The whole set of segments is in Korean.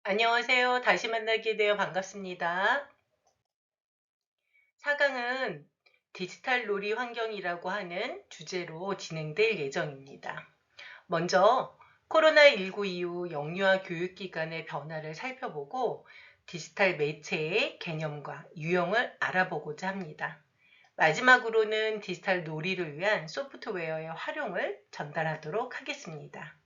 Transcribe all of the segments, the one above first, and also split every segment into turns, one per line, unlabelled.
안녕하세요. 다시 만나게 되어 반갑습니다. 4강은 디지털 놀이 환경이라고 하는 주제로 진행될 예정입니다. 먼저 코로나19 이후 영유아 교육기관의 변화를 살펴보고 디지털 매체의 개념과 유형을 알아보고자 합니다. 마지막으로는 디지털 놀이를 위한 소프트웨어의 활용을 전달하도록 하겠습니다.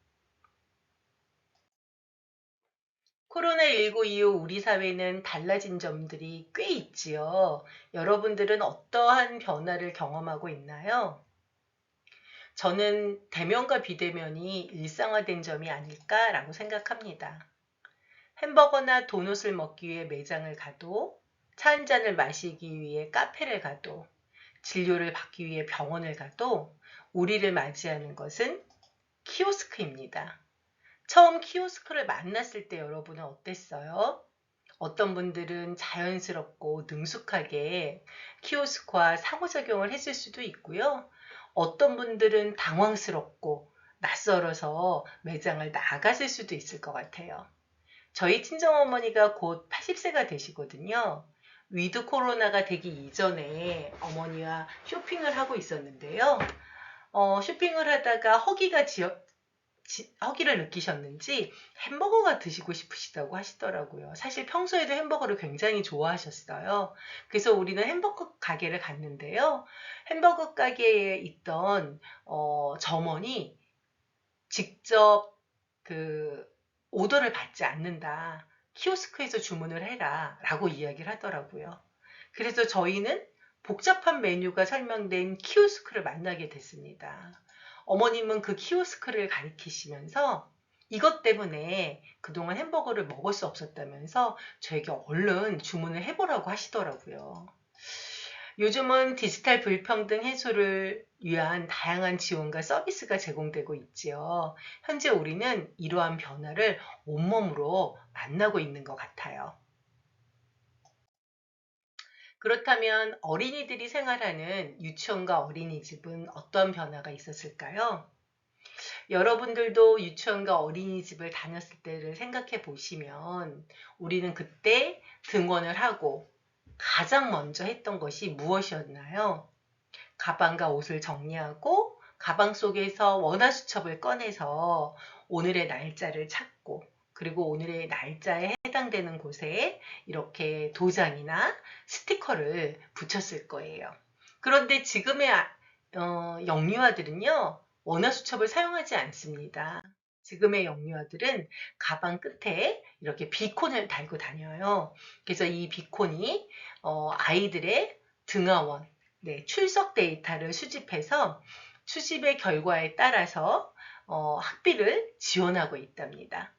코로나19 이후 우리 사회는 달라진 점들이 꽤 있지요. 여러분들은 어떠한 변화를 경험하고 있나요? 저는 대면과 비대면이 일상화된 점이 아닐까라고 생각합니다. 햄버거나 도넛을 먹기 위해 매장을 가도, 차 한 잔을 마시기 위해 카페를 가도, 진료를 받기 위해 병원을 가도, 우리를 맞이하는 것은 키오스크입니다. 처음 키오스크를 만났을 때 여러분은 어땠어요? 어떤 분들은 자연스럽고 능숙하게 키오스크와 상호작용을 했을 수도 있고요. 어떤 분들은 당황스럽고 낯설어서 매장을 나갔을 수도 있을 것 같아요. 저희 친정어머니가 곧 80세가 되시거든요. 위드 코로나가 되기 이전에 어머니와 쇼핑을 하고 있었는데요. 쇼핑을 하다가 허기를 느끼셨는지 햄버거가 드시고 싶으시다고 하시더라고요. 사실 평소에도 햄버거를 굉장히 좋아하셨어요. 그래서 우리는 햄버거 가게를 갔는데요. 햄버거 가게에 있던 점원이 직접 그 오더를 받지 않는다. 키오스크에서 주문을 해라 라고 이야기를 하더라고요. 그래서 저희는 복잡한 메뉴가 설명된 키오스크를 만나게 됐습니다. 어머님은 그 키오스크를 가리키시면서 이것 때문에 그동안 햄버거를 먹을 수 없었다면서 저에게 얼른 주문을 해보라고 하시더라고요. 요즘은 디지털 불평등 해소를 위한 다양한 지원과 서비스가 제공되고 있지요. 현재 우리는 이러한 변화를 온몸으로 만나고 있는 것 같아요. 그렇다면 어린이들이 생활하는 유치원과 어린이집은 어떤 변화가 있었을까요? 여러분들도 유치원과 어린이집을 다녔을 때를 생각해 보시면 우리는 그때 등원을 하고 가장 먼저 했던 것이 무엇이었나요? 가방과 옷을 정리하고 가방 속에서 원화수첩을 꺼내서 오늘의 날짜를 찾고 그리고 오늘의 날짜에 해당되는 곳에 이렇게 도장이나 스티커를 붙였을 거예요. 그런데 지금의 영유아들은요, 원화수첩을 사용하지 않습니다. 지금의 영유아들은 가방 끝에 이렇게 비콘을 달고 다녀요. 그래서 이 비콘이 아이들의 등하원, 네, 출석 데이터를 수집해서 수집의 결과에 따라서 학비를 지원하고 있답니다.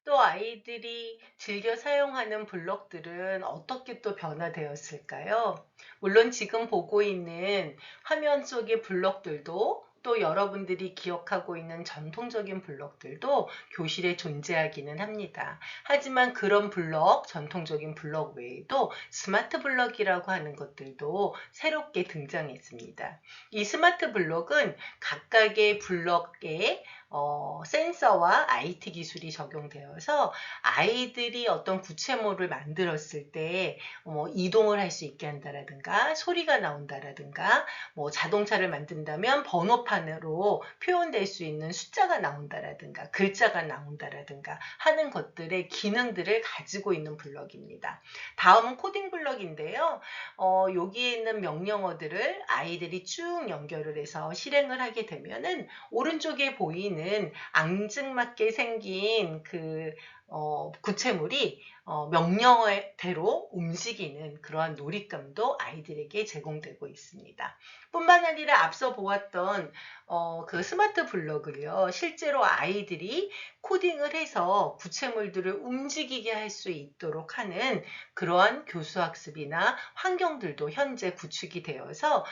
또 아이들이 즐겨 사용하는 블록들은 어떻게 또 변화되었을까요? 물론 지금 보고 있는 화면 속의 블록들도 또 여러분들이 기억하고 있는 전통적인 블록들도 교실에 존재하기는 합니다. 하지만 그런 블록, 전통적인 블록 외에도 스마트 블록이라고 하는 것들도 새롭게 등장했습니다. 이 스마트 블록은 각각의 블록에 센서와 IT 기술이 적용되어서 아이들이 어떤 구체모를 만들었을 때 이동을 할 수 있게 한다라든가 소리가 나온다라든가 뭐 자동차를 만든다면 번호판으로 표현될 수 있는 숫자가 나온다라든가 글자가 나온다라든가 하는 것들의 기능들을 가지고 있는 블럭입니다. 다음은 코딩 블럭인데요. 여기에 있는 명령어들을 아이들이 쭉 연결을 해서 실행을 하게 되면은 오른쪽에 보이는 앙증맞게 생긴 그 구체물이 명령어대로 움직이는 그러한 놀잇감도 아이들에게 제공되고 있습니다. 뿐만 아니라 앞서 보았던 그 스마트 블록을요, 실제로 아이들이 코딩을 해서 구체물들을 움직이게 할 수 있도록 하는 그러한 교수학습이나 환경들도 현재 구축이 되어서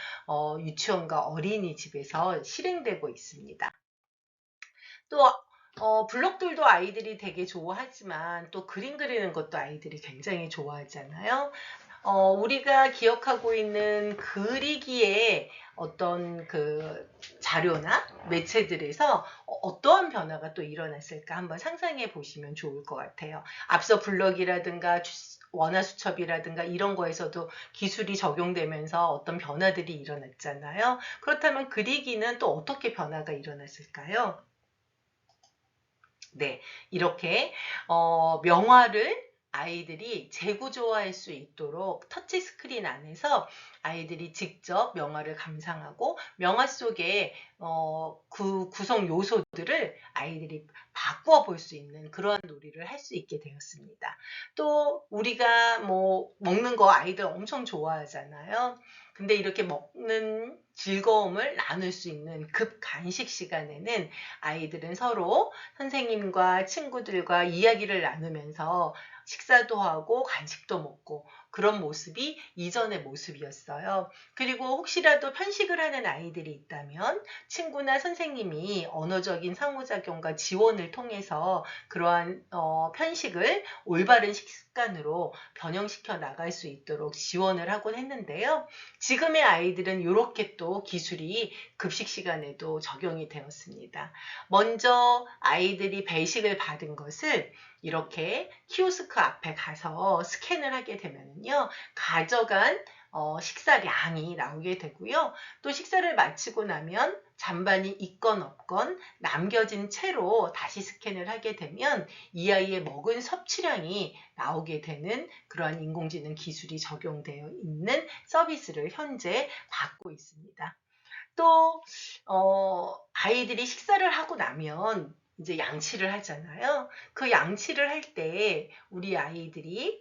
유치원과 어린이집에서 실행되고 있습니다. 또 블록들도 아이들이 되게 좋아하지만 또 그림 그리는 것도 아이들이 굉장히 좋아하잖아요. 우리가 기억하고 있는 그리기의 어떤 그 자료나 매체들에서 어떠한 변화가 또 일어났을까 한번 상상해 보시면 좋을 것 같아요. 앞서 블럭이라든가 원화수첩이라든가 이런 거에서도 기술이 적용되면서 어떤 변화들이 일어났잖아요. 그렇다면 그리기는 또 어떻게 변화가 일어났을까요? 네, 이렇게 명화를 아이들이 재구조화할 수 있도록 터치 스크린 안에서 아이들이 직접 명화를 감상하고 명화 속에 그 구성 요소들을 아이들이 바꾸어 볼 수 있는 그러한 놀이를 할 수 있게 되었습니다. 또 우리가 뭐 먹는 거 아이들 엄청 좋아하잖아요. 근데 이렇게 먹는 즐거움을 나눌 수 있는 급 간식 시간에는 아이들은 서로 선생님과 친구들과 이야기를 나누면서 식사도 하고 간식도 먹고 그런 모습이 이전의 모습이었어요. 그리고 혹시라도 편식을 하는 아이들이 있다면 친구나 선생님이 언어적인 상호작용과 지원을 통해서 그러한 편식을 올바른 식습관으로 변형시켜 나갈 수 있도록 지원을 하곤 했는데요. 지금의 아이들은 이렇게 또 기술이 급식 시간에도 적용이 되었습니다. 먼저 아이들이 배식을 받은 것을 이렇게 키오스크 앞에 가서 스캔을 하게 되면요. 가져간 식사량이 나오게 되고요. 또 식사를 마치고 나면 잔반이 있건 없건 남겨진 채로 다시 스캔을 하게 되면 이 아이의 먹은 섭취량이 나오게 되는 그러한 인공지능 기술이 적용되어 있는 서비스를 현재 받고 있습니다. 또 아이들이 식사를 하고 나면 이제 양치를 하잖아요. 그 양치를 할 때 우리 아이들이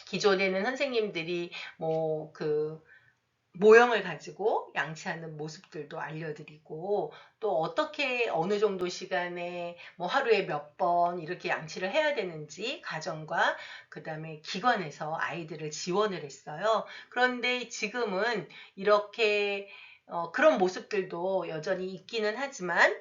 기존에는 선생님들이 뭐 그 모형을 가지고 양치하는 모습들도 알려드리고 또 어떻게 어느 정도 시간에 뭐 하루에 몇 번 이렇게 양치를 해야 되는지 가정과 그다음에 기관에서 아이들을 지원을 했어요. 그런데 지금은 이렇게 그런 모습들도 여전히 있기는 하지만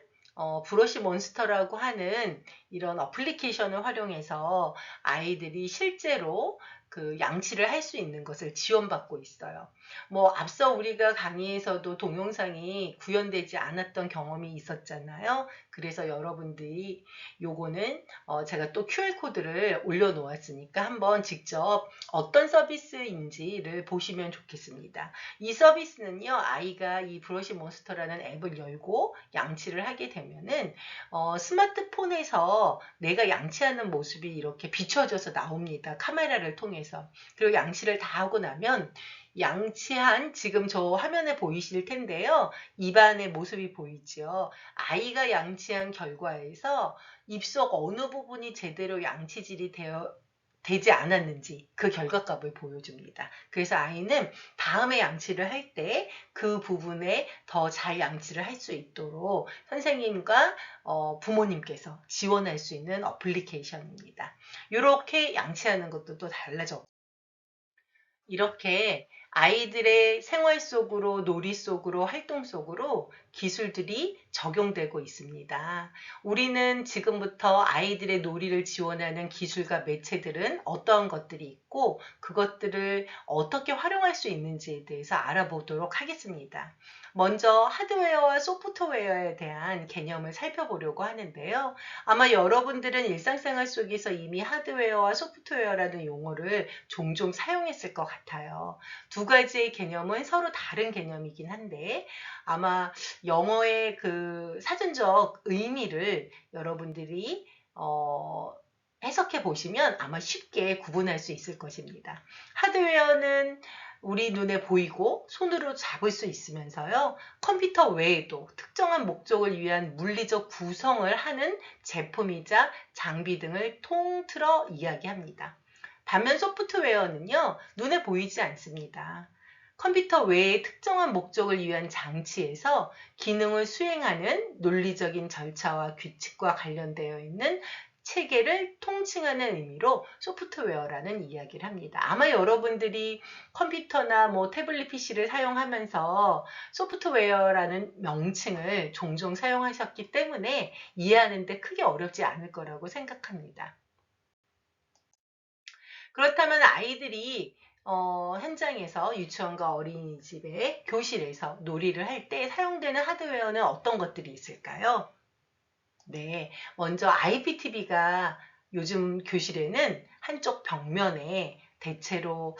브러쉬 몬스터라고 하는 이런 어플리케이션을 활용해서 아이들이 실제로 그 양치를 할 수 있는 것을 지원받고 있어요. 뭐 앞서 우리가 강의에서도 동영상이 구현되지 않았던 경험이 있었잖아요. 그래서 여러분들이 요거는 제가 또 QR코드를 올려놓았으니까 한번 직접 어떤 서비스인지를 보시면 좋겠습니다. 이 서비스는요, 아이가 이 브러쉬 몬스터라는 앱을 열고 양치를 하게 되면은 스마트폰에서 내가 양치하는 모습이 이렇게 비춰져서 나옵니다. 카메라를 통해서. 그리고 양치를 다 하고 나면 양치한 지금 저 화면에 보이실 텐데요. 입안의 모습이 보이죠. 아이가 양치한 결과에서 입속 어느 부분이 제대로 양치질이 되지 않았는지 그 결과값을 보여줍니다. 그래서 아이는 다음에 양치를 할 때 그 부분에 더 잘 양치를 할 수 있도록 선생님과 부모님께서 지원할 수 있는 어플리케이션입니다. 이렇게 양치하는 것도 또 달라져. 이렇게 아이들의 생활 속으로, 놀이 속으로, 활동 속으로 기술들이 적용되고 있습니다. 우리는 지금부터 아이들의 놀이를 지원하는 기술과 매체들은 어떠한 것들이 있고 그것들을 어떻게 활용할 수 있는지에 대해서 알아보도록 하겠습니다. 먼저 하드웨어와 소프트웨어에 대한 개념을 살펴보려고 하는데요. 아마 여러분들은 일상생활 속에서 이미 하드웨어와 소프트웨어라는 용어를 종종 사용했을 것 같아요. 두 가지의 개념은 서로 다른 개념이긴 한데 아마 영어의 그 사전적 의미를 여러분들이 해석해 보시면 아마 쉽게 구분할 수 있을 것입니다. 하드웨어는 우리 눈에 보이고 손으로 잡을 수 있으면서요. 컴퓨터 외에도 특정한 목적을 위한 물리적 구성을 하는 제품이자 장비 등을 통틀어 이야기합니다. 반면 소프트웨어는요, 눈에 보이지 않습니다. 컴퓨터 외의 특정한 목적을 위한 장치에서 기능을 수행하는 논리적인 절차와 규칙과 관련되어 있는 체계를 통칭하는 의미로 소프트웨어라는 이야기를 합니다. 아마 여러분들이 컴퓨터나 뭐 태블릿 PC를 사용하면서 소프트웨어라는 명칭을 종종 사용하셨기 때문에 이해하는데 크게 어렵지 않을 거라고 생각합니다. 그렇다면 아이들이 현장에서 유치원과 어린이집의 교실에서 놀이를 할 때 사용되는 하드웨어는 어떤 것들이 있을까요? 네, 먼저 IPTV가 요즘 교실에는 한쪽 벽면에 대체로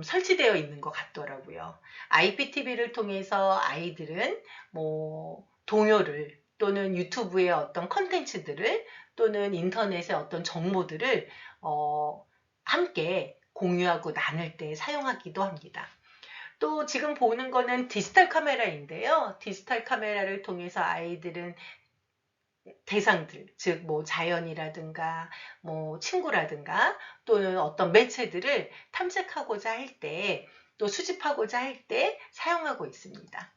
설치되어 있는 것 같더라고요. IPTV를 통해서 아이들은 뭐 동요를 또는 유튜브의 어떤 컨텐츠들을 또는 인터넷의 어떤 정보들을 함께 공유하고 나눌 때 사용하기도 합니다. 또 지금 보는 거는 디지털 카메라인데요. 디지털 카메라를 통해서 아이들은 대상들, 즉, 뭐, 자연이라든가, 뭐, 친구라든가, 또는 어떤 매체들을 탐색하고자 할 때, 또 수집하고자 할 때 사용하고 있습니다.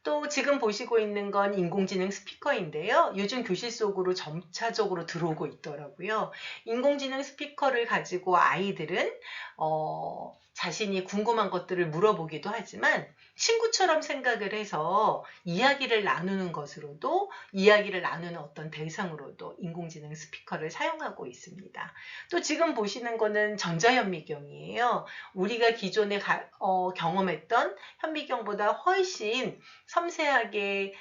또 지금 보시고 있는 건 인공지능 스피커인데요. 요즘 교실 속으로 점차적으로 들어오고 있더라고요. 인공지능 스피커를 가지고 아이들은 자신이 궁금한 것들을 물어보기도 하지만 친구처럼 생각을 해서 이야기를 나누는 것으로도 이야기를 나누는 어떤 대상으로도 인공지능 스피커를 사용하고 있습니다. 또 지금 보시는 거는 전자현미경이에요. 우리가 기존에 경험했던 현미경보다 훨씬 섬세하게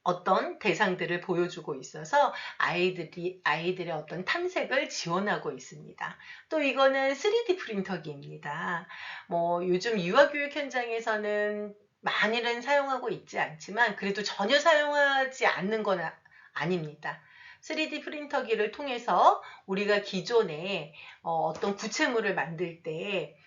어떤 대상들을 보여주고 있어서 아이들의 어떤 탐색을 지원하고 있습니다. 또 이거는 3D 프린터기입니다. 뭐 요즘 유아교육 현장에서는 많이는 사용하고 있지 않지만 그래도 전혀 사용하지 않는 건 아닙니다. 3D 프린터기를 통해서 우리가 기존에 어떤 구체물을 만들 때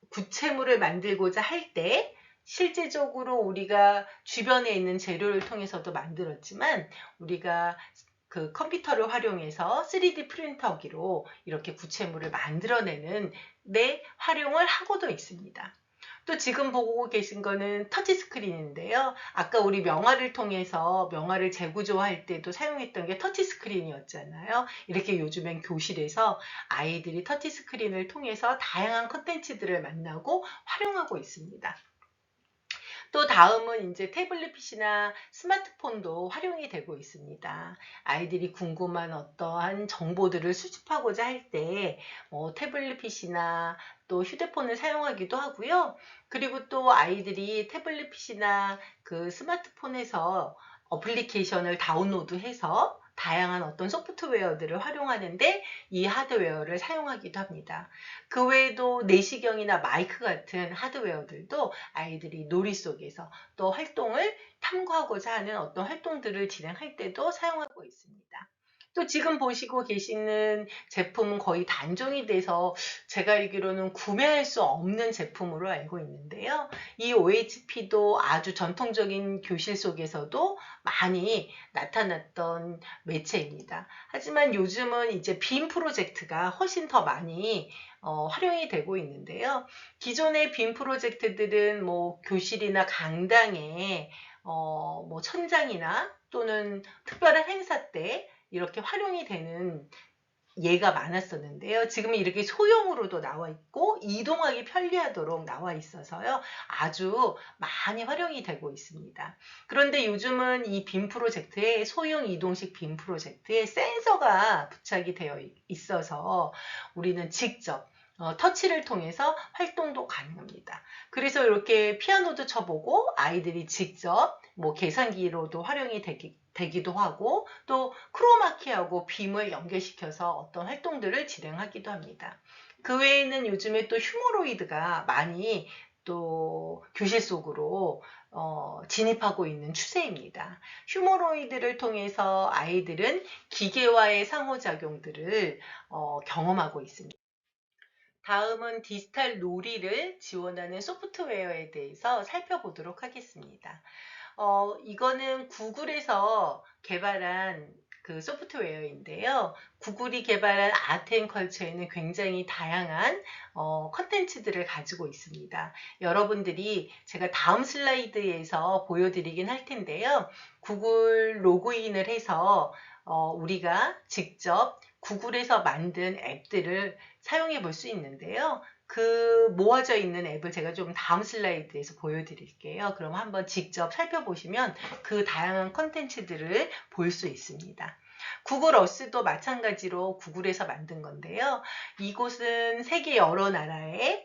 구체물을 만들고자 할 때 실제적으로 우리가 주변에 있는 재료를 통해서도 만들었지만 우리가 그 컴퓨터를 활용해서 3D 프린터기로 이렇게 구체물을 만들어내는 활용을 하고도 있습니다. 또 지금 보고 계신 거는 터치스크린인데요. 아까 우리 명화를 통해서 명화를 재구조할 때도 사용했던 게 터치스크린이었잖아요. 이렇게 요즘엔 교실에서 아이들이 터치스크린을 통해서 다양한 컨텐츠들을 만나고 활용하고 있습니다. 또 다음은 이제 태블릿 PC나 스마트폰도 활용이 되고 있습니다. 아이들이 궁금한 어떠한 정보들을 수집하고자 할 때 태블릿 PC나 또 휴대폰을 사용하기도 하고요. 그리고 또 아이들이 태블릿 PC나 그 스마트폰에서 어플리케이션을 다운로드해서 다양한 어떤 소프트웨어들을 활용하는데 이 하드웨어를 사용하기도 합니다. 그 외에도 내시경이나 마이크 같은 하드웨어들도 아이들이 놀이 속에서 또 활동을 탐구하고자 하는 어떤 활동들을 진행할 때도 사용하고 있습니다. 또 지금 보시고 계시는 제품은 거의 단종이 돼서 제가 알기로는 구매할 수 없는 제품으로 알고 있는데요. 이 OHP도 아주 전통적인 교실 속에서도 많이 나타났던 매체입니다. 하지만 요즘은 이제 빔 프로젝트가 훨씬 더 많이 활용이 되고 있는데요. 기존의 빔 프로젝트들은 뭐 교실이나 강당에 뭐 천장이나 또는 특별한 행사 때 이렇게 활용이 되는 예가 많았었는데요. 지금은 이렇게 소형으로도 나와 있고 이동하기 편리하도록 나와 있어서요. 아주 많이 활용이 되고 있습니다. 그런데 요즘은 이 빔 프로젝트에 소형 이동식 빔 프로젝트에 센서가 부착이 되어 있어서 우리는 직접 터치를 통해서 활동도 가능합니다. 그래서 이렇게 피아노도 쳐보고 아이들이 직접 뭐 계산기로도 활용이 되기도 하고 또 크로마키하고 빔을 연결시켜서 어떤 활동들을 진행하기도 합니다. 그 외에는 요즘에 또 휴머로이드가 많이 또 교실 속으로 진입하고 있는 추세입니다. 휴머로이드를 통해서 아이들은 기계와의 상호작용들을 경험하고 있습니다. 다음은 디지털 놀이를 지원하는 소프트웨어에 대해서 살펴보도록 하겠습니다. 이거는 구글에서 개발한 그 소프트웨어인데요. 구글이 개발한 아트앤컬처에는 굉장히 다양한 컨텐츠들을 가지고 있습니다. 여러분들이 제가 다음 슬라이드에서 보여드리긴 할 텐데요. 구글 로그인을 해서 우리가 직접 구글에서 만든 앱들을 사용해 볼 수 있는데요. 그 모아져 있는 앱을 제가 좀 다음 슬라이드에서 보여드릴게요. 그럼 한번 직접 살펴보시면 그 다양한 컨텐츠들을 볼 수 있습니다. 구글 어스도 마찬가지로 구글에서 만든 건데요. 이곳은 세계 여러 나라의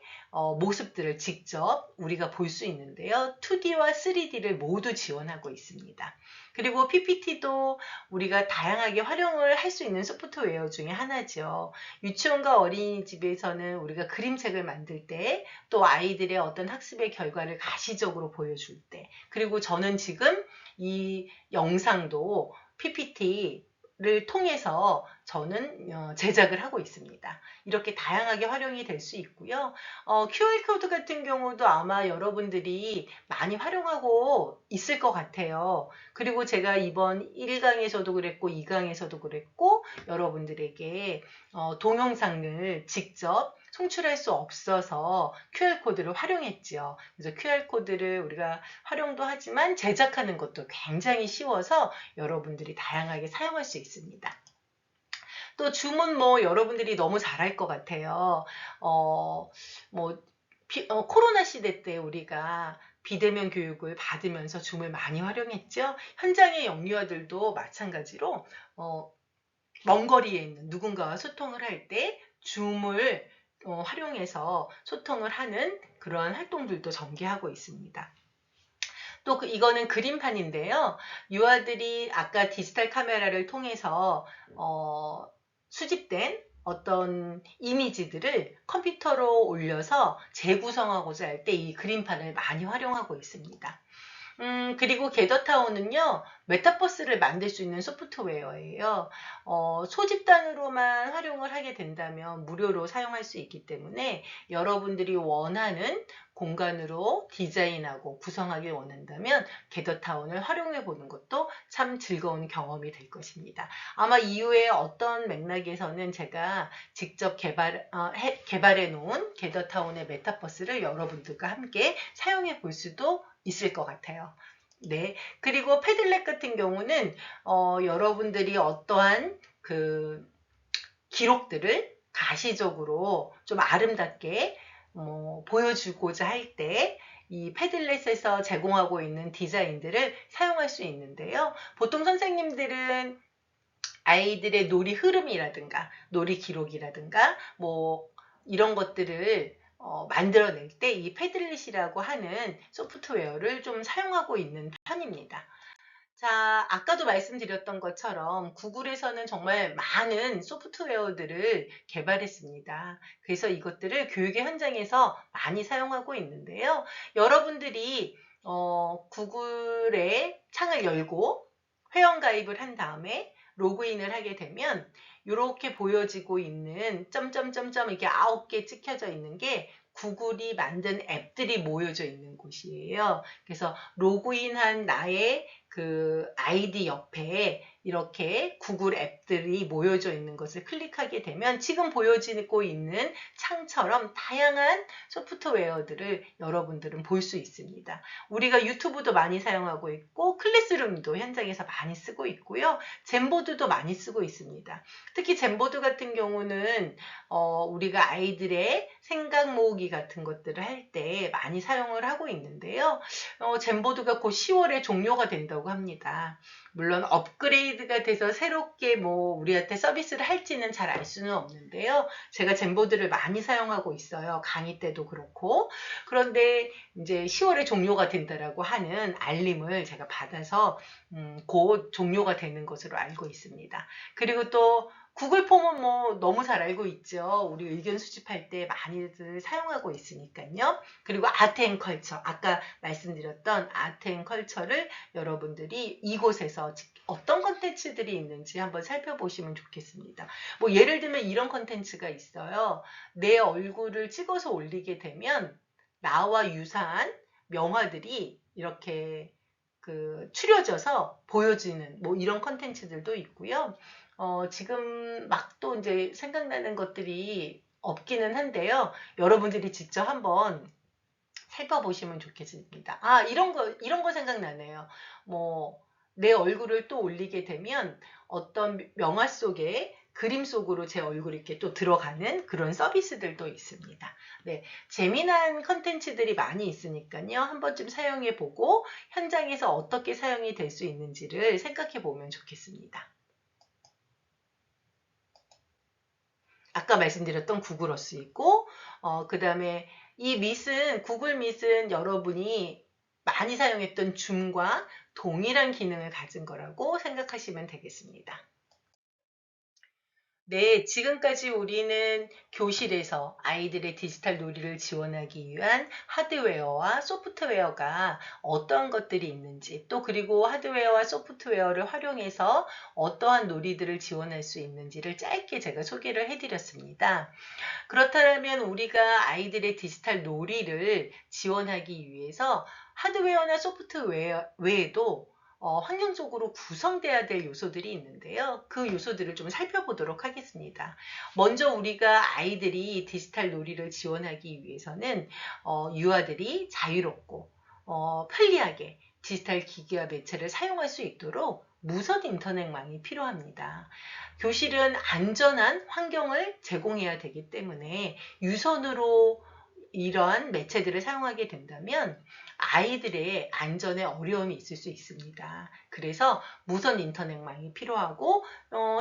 모습들을 직접 우리가 볼 수 있는데요. 2D와 3D를 모두 지원하고 있습니다. 그리고 PPT도 우리가 다양하게 활용을 할 수 있는 소프트웨어 중에 하나죠. 유치원과 어린이집에서는 우리가 그림책을 만들 때, 또 아이들의 어떤 학습의 결과를 가시적으로 보여줄 때, 그리고 저는 지금 이 영상도 PPT를 통해서 저는 제작을 하고 있습니다. 이렇게 다양하게 활용이 될 수 있고요. QR코드 같은 경우도 아마 여러분들이 많이 활용하고 있을 것 같아요. 그리고 제가 이번 1강에서도 그랬고 2강에서도 그랬고 여러분들에게 동영상을 직접 송출할 수 없어서 QR코드를 활용했지요. 그래서 QR코드를 우리가 활용도 하지만 제작하는 것도 굉장히 쉬워서 여러분들이 다양하게 사용할 수 있습니다. 또 줌은 여러분들이 너무 잘할 것 같아요. 코로나 시대 때 우리가 비대면 교육을 받으면서 줌을 많이 활용했죠. 현장의 영유아들도 마찬가지로 먼 거리에 있는 누군가와 소통을 할 때 줌을 활용해서 소통을 하는 그러한 활동들도 전개하고 있습니다. 또 이거는 그림판인데요. 유아들이 아까 디지털 카메라를 통해서 수집된 어떤 이미지들을 컴퓨터로 올려서 재구성하고자 할 때 이 그림판을 많이 활용하고 있습니다. 그리고 게더타운은요, 메타버스를 만들 수 있는 소프트웨어예요. 소집단으로만 활용을 하게 된다면 무료로 사용할 수 있기 때문에 여러분들이 원하는 공간으로 디자인하고 구성하길 원한다면 게더타운을 활용해 보는 것도 참 즐거운 경험이 될 것입니다. 아마 이후에 어떤 맥락에서는 제가 직접 개발해 놓은 게더타운의 메타버스를 여러분들과 함께 사용해 볼 수도 있을 것 같아요. 네. 그리고 패들렛 같은 경우는 여러분들이 어떠한 그 기록들을 가시적으로 좀 아름답게 보여주고자 할 때 이 패들렛에서 제공하고 있는 디자인들을 사용할 수 있는데요. 보통 선생님들은 아이들의 놀이 흐름이라든가 놀이 기록이라든가 이런 것들을 만들어낼 때 이 패들렛이라고 하는 소프트웨어를 좀 사용하고 있는 편입니다. 자, 아까도 말씀드렸던 것처럼 구글에서는 정말 많은 소프트웨어들을 개발했습니다. 그래서 이것들을 교육의 현장에서 많이 사용하고 있는데요. 여러분들이 구글의 창을 열고 회원가입을 한 다음에 로그인을 하게 되면 이렇게 보여지고 있는 점점점점 이렇게 9개 찍혀져 있는 게 구글이 만든 앱들이 모여져 있는 곳이에요. 그래서 로그인한 나의 그 아이디 옆에 이렇게 구글 앱들이 모여져 있는 것을 클릭하게 되면 지금 보여지고 있는 창처럼 다양한 소프트웨어들을 여러분들은 볼 수 있습니다. 우리가 유튜브도 많이 사용하고 있고 클래스룸도 현장에서 많이 쓰고 있고요. 젠보드도 많이 쓰고 있습니다. 특히 젠보드 같은 경우는 우리가 아이들의 생각 모으기 같은 것들을 할 때 많이 사용을 하고 있는데요. 젠보드가 곧 10월에 종료가 된다고 합니다. 물론 업그레이드가 돼서 새롭게 우리한테 서비스를 할지는 잘 알 수는 없는데요. 제가 젠보드를 많이 사용하고 있어요. 강의 때도 그렇고. 그런데 이제 10월에 종료가 된다라고 하는 알림을 제가 받아서 곧 종료가 되는 것으로 알고 있습니다. 그리고 또 구글 폼은 너무 잘 알고 있죠. 우리 의견 수집할 때 많이들 사용하고 있으니까요. 그리고 아트앤컬처, 아까 말씀드렸던 아트앤컬처를 여러분들이 이곳에서 어떤 컨텐츠들이 있는지 한번 살펴보시면 좋겠습니다. 예를 들면 이런 컨텐츠가 있어요. 내 얼굴을 찍어서 올리게 되면 나와 유사한 명화들이 이렇게 추려져서 보여지는 이런 컨텐츠들도 있고요. 지금 막 또 이제 생각나는 것들이 없기는 한데요. 여러분들이 직접 한번 살펴보시면 좋겠습니다. 이런 거 생각나네요. 내 얼굴을 또 올리게 되면 어떤 명화 속에 그림 속으로 제 얼굴이 이렇게 또 들어가는 그런 서비스들도 있습니다. 네, 재미난 컨텐츠들이 많이 있으니까요. 한 번쯤 사용해 보고 현장에서 어떻게 사용이 될 수 있는지를 생각해 보면 좋겠습니다. 아까 말씀드렸던 구글 어스 있고, 그 다음에 이 밑은, 구글 밑은 여러분이 많이 사용했던 줌과 동일한 기능을 가진 거라고 생각하시면 되겠습니다. 네, 지금까지 우리는 교실에서 아이들의 디지털 놀이를 지원하기 위한 하드웨어와 소프트웨어가 어떠한 것들이 있는지, 또 그리고 하드웨어와 소프트웨어를 활용해서 어떠한 놀이들을 지원할 수 있는지를 짧게 제가 소개를 해드렸습니다. 그렇다면 우리가 아이들의 디지털 놀이를 지원하기 위해서 하드웨어나 소프트웨어 외에도 환경적으로 구성돼야 될 요소들이 있는데요. 그 요소들을 좀 살펴보도록 하겠습니다. 먼저 우리가 아이들이 디지털 놀이를 지원하기 위해서는 유아들이 자유롭고 편리하게 디지털 기기와 매체를 사용할 수 있도록 무선 인터넷망이 필요합니다. 교실은 안전한 환경을 제공해야 되기 때문에 유선으로 이러한 매체들을 사용하게 된다면 아이들의 안전에 어려움이 있을 수 있습니다. 그래서 무선 인터넷망이 필요하고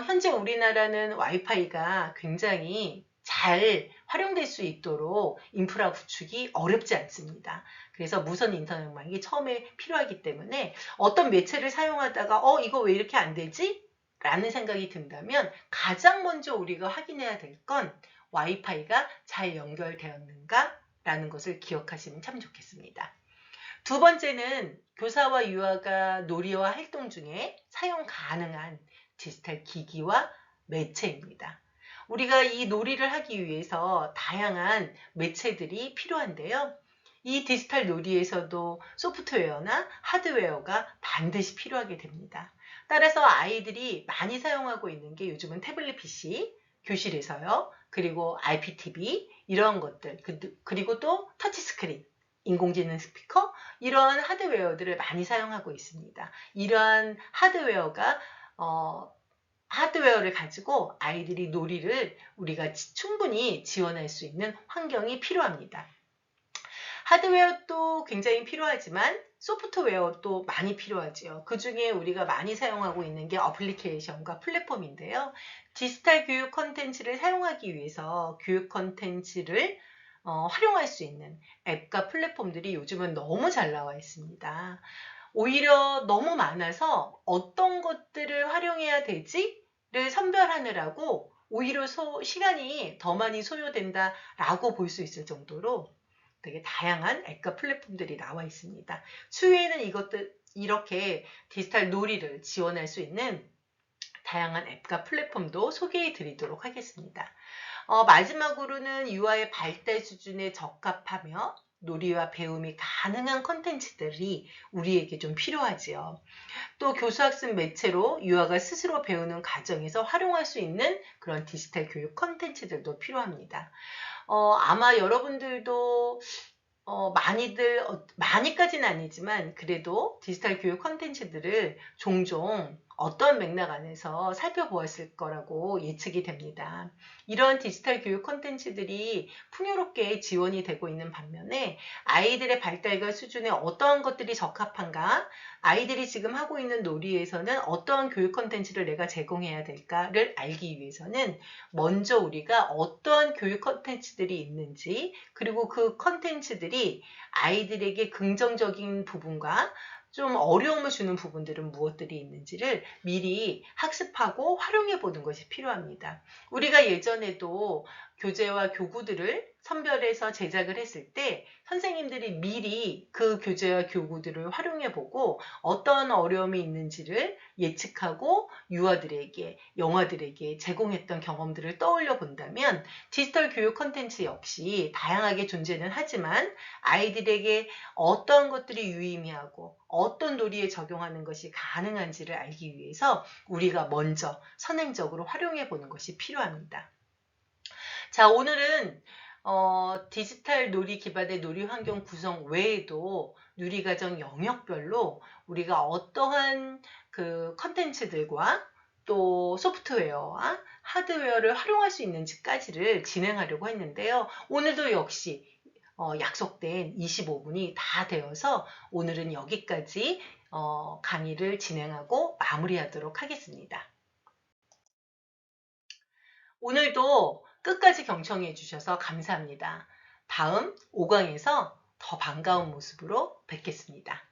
현재 우리나라는 와이파이가 굉장히 잘 활용될 수 있도록 인프라 구축이 어렵지 않습니다. 그래서 무선 인터넷망이 처음에 필요하기 때문에 어떤 매체를 사용하다가 이거 왜 이렇게 안 되지? 라는 생각이 든다면 가장 먼저 우리가 확인해야 될 건 와이파이가 잘 연결되었는가? 라는 것을 기억하시면 참 좋겠습니다. 두 번째는 교사와 유아가 놀이와 활동 중에 사용 가능한 디지털 기기와 매체입니다. 우리가 이 놀이를 하기 위해서 다양한 매체들이 필요한데요. 이 디지털 놀이에서도 소프트웨어나 하드웨어가 반드시 필요하게 됩니다. 따라서 아이들이 많이 사용하고 있는 게 요즘은 태블릿 PC, 교실에서요. 그리고 IPTV 이런 것들, 그리고 또 터치스크린, 인공지능 스피커 이런 하드웨어들을 많이 사용하고 있습니다. 이러한 하드웨어를 가지고 아이들이 놀이를 우리가 충분히 지원할 수 있는 환경이 필요합니다. 하드웨어도 굉장히 필요하지만 소프트웨어도 많이 필요하지요. 그 중에 우리가 많이 사용하고 있는 게 어플리케이션과 플랫폼인데요. 디지털 교육 콘텐츠를 사용하기 위해서 교육 콘텐츠를 활용할 수 있는 앱과 플랫폼들이 요즘은 너무 잘 나와 있습니다. 오히려 너무 많아서 어떤 것들을 활용해야 되지를 선별하느라고 오히려 시간이 더 많이 소요된다라고 볼 수 있을 정도로 되게 다양한 앱과 플랫폼들이 나와 있습니다. 추후에는 이렇게 디지털 놀이를 지원할 수 있는 다양한 앱과 플랫폼도 소개해 드리도록 하겠습니다. 마지막으로는 유아의 발달 수준에 적합하며 놀이와 배움이 가능한 콘텐츠들이 우리에게 좀 필요하지요. 또 교수학습 매체로 유아가 스스로 배우는 과정에서 활용할 수 있는 그런 디지털 교육 콘텐츠들도 필요합니다. 아마 여러분들도 많이까지는 아니지만 그래도 디지털 교육 콘텐츠들을 종종 어떤 맥락 안에서 살펴보았을 거라고 예측이 됩니다. 이런 디지털 교육 콘텐츠들이 풍요롭게 지원이 되고 있는 반면에 아이들의 발달과 수준에 어떠한 것들이 적합한가, 아이들이 지금 하고 있는 놀이에서는 어떠한 교육 콘텐츠를 내가 제공해야 될까를 알기 위해서는 먼저 우리가 어떠한 교육 콘텐츠들이 있는지, 그리고 그 콘텐츠들이 아이들에게 긍정적인 부분과 좀 어려움을 주는 부분들은 무엇들이 있는지를 미리 학습하고 활용해 보는 것이 필요합니다. 우리가 예전에도 교재와 교구들을 선별해서 제작을 했을 때 선생님들이 미리 그 교재와 교구들을 활용해 보고 어떤 어려움이 있는지를 예측하고 유아들에게, 영아들에게 제공했던 경험들을 떠올려 본다면 디지털 교육 콘텐츠 역시 다양하게 존재는 하지만 아이들에게 어떤 것들이 유의미하고 어떤 놀이에 적용하는 것이 가능한지를 알기 위해서 우리가 먼저 선행적으로 활용해 보는 것이 필요합니다. 자, 오늘은 디지털 놀이 기반의 놀이 환경 구성 외에도 누리과정 영역별로 우리가 어떠한 그 컨텐츠들과 또 소프트웨어와 하드웨어를 활용할 수 있는지까지를 진행하려고 했는데요. 오늘도 역시 약속된 25분이 다 되어서 오늘은 여기까지 강의를 진행하고 마무리하도록 하겠습니다. 오늘도 끝까지 경청해 주셔서 감사합니다. 다음 5강에서 더 반가운 모습으로 뵙겠습니다.